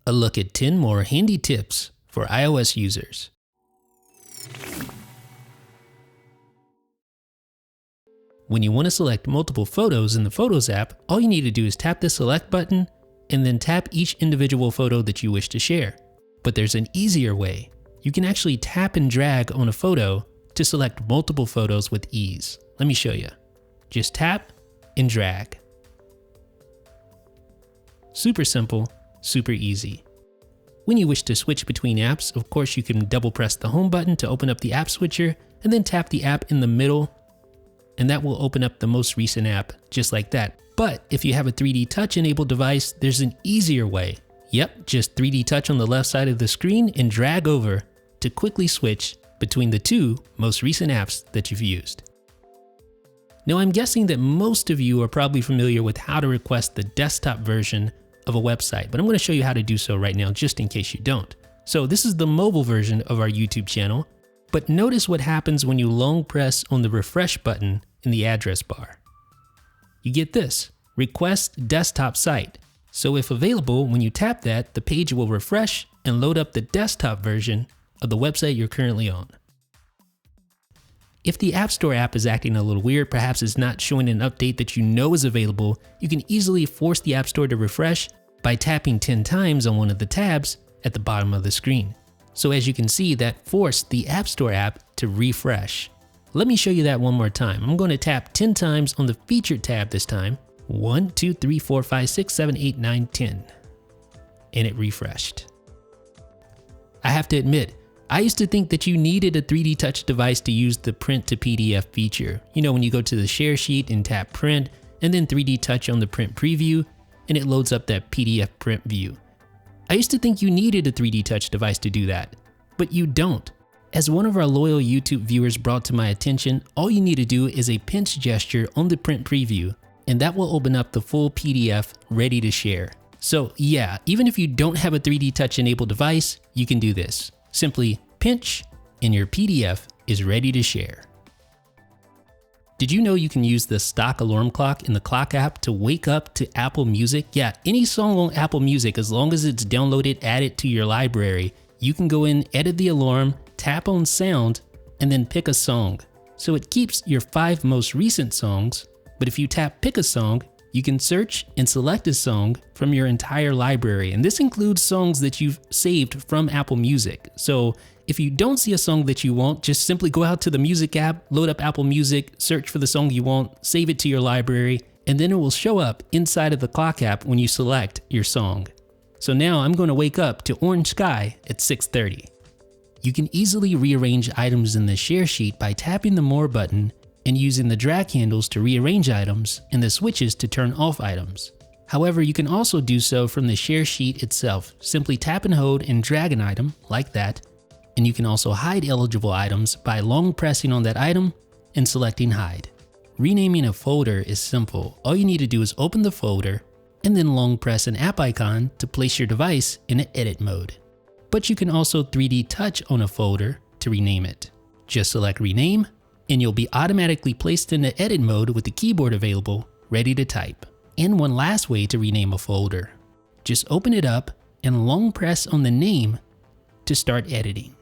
A look at 10 more handy tips for iOS users. When you want to select multiple photos in the Photos app, all you need to do is tap the select button and then tap each individual photo that you wish to share. But there's an easier way. You can actually tap and drag on a photo to select multiple photos with ease. Let me show you. Just tap and drag. Super simple, super easy. When you wish to switch between apps, of course you can double press the home button to open up the app switcher and then tap the app in the middle, and that will open up the most recent app just like that. But if you have a 3D touch enabled device, there's an easier way. Yep, just 3D touch on the left side of the screen and drag over to quickly switch between the two most recent apps that you've used. Now I'm guessing that most of you are probably familiar with how to request the desktop version of a website, but I'm going to show you how to do so right now just in case you don't. So this is the mobile version of our YouTube channel, but notice what happens when you long press on the refresh button in the address bar. You get this, request desktop site. So if available, when you tap that, the page will refresh and load up the desktop version of the website you're currently on. If the App Store app is acting a little weird, perhaps it's not showing an update that you know is available, you can easily force the App Store to refresh by tapping 10 times on one of the tabs at the bottom of the screen. So as you can see, that forced the App Store app to refresh. Let me show you that one more time. I'm going to tap 10 times on the Featured tab this time. 1, 2, 3, 4, 5, 6, 7, 8, 9, 10. And it refreshed. I have to admit, I used to think that you needed a 3D touch device to use the print to PDF feature. You know, when you go to the share sheet and tap print and then 3D touch on the print preview and it loads up that PDF print view. I used to think you needed a 3D touch device to do that, but you don't. As one of our loyal YouTube viewers brought to my attention, all you need to do is a pinch gesture on the print preview and that will open up the full PDF ready to share. So yeah, even if you don't have a 3D touch enabled device, you can do this. Simply pinch and your PDF is ready to share. Did you know you can use the stock alarm clock in the Clock app to wake up to Apple Music? Yeah, any song on Apple Music, as long as it's downloaded, added to your library, you can go in, edit the alarm, tap on sound, and then pick a song. So it keeps your 5 most recent songs, but if you tap pick a song, you can search and select a song from your entire library. And this includes songs that you've saved from Apple Music. So if you don't see a song that you want, just simply go out to the Music app, load up Apple Music, search for the song you want, save it to your library, and then it will show up inside of the Clock app when you select your song. So now I'm going to wake up to Orange Sky at 6:30. You can easily rearrange items in the share sheet by tapping the More button and using the drag handles to rearrange items and the switches to turn off items. However, you can also do so from the share sheet itself. Simply tap and hold and drag an item like that, and you can also hide eligible items by long pressing on that item and selecting hide. Renaming a folder is simple. All you need to do is open the folder and then long press an app icon to place your device in an edit mode. But you can also 3D touch on a folder to rename it. Just select rename, and you'll be automatically placed in the edit mode with the keyboard available, ready to type. And one last way to rename a folder. Just open it up and long press on the name to start editing.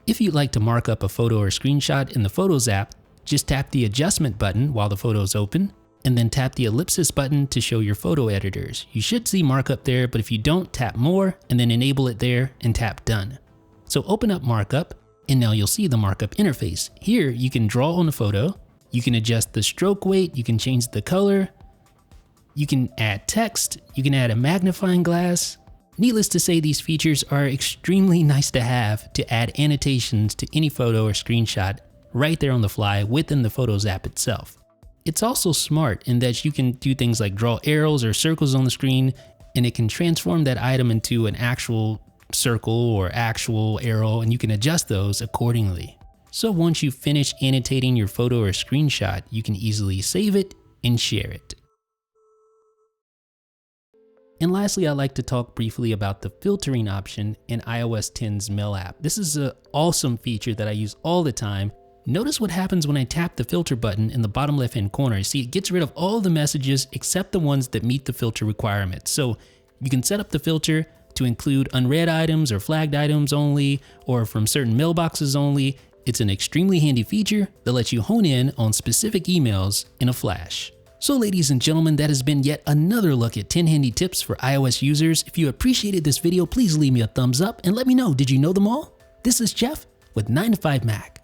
If you'd like to mark up a photo or screenshot in the Photos app, just tap the adjustment button while the photo is open, and then tap the ellipsis button to show your photo editors. You should see markup there, but if you don't, tap more and then enable it there and tap done. So open up markup, and now you'll see the markup interface. Here, you can draw on a photo, you can adjust the stroke weight, you can change the color, you can add text, you can add a magnifying glass. Needless to say, these features are extremely nice to have to add annotations to any photo or screenshot right there on the fly within the Photos app itself. It's also smart in that you can do things like draw arrows or circles on the screen, and it can transform that item into an actual circle or actual arrow, and you can adjust those accordingly. So once you finish annotating your photo or screenshot, you can easily save it and share it. And lastly, I'd like to talk briefly about the filtering option in iOS 10's Mail app. This is an awesome feature that I use all the time. Notice what happens when I tap the filter button in the bottom left hand corner. See, it gets rid of all the messages except the ones that meet the filter requirements. So You can set up the filter to include unread items or flagged items only, or from certain mailboxes only. It's an extremely handy feature that lets you hone in on specific emails in a flash. So ladies and gentlemen, that has been yet another look at 10 handy tips for iOS users. If you appreciated this video, please leave me a thumbs up and let me know, did you know them all? This is Jeff with 9to5Mac.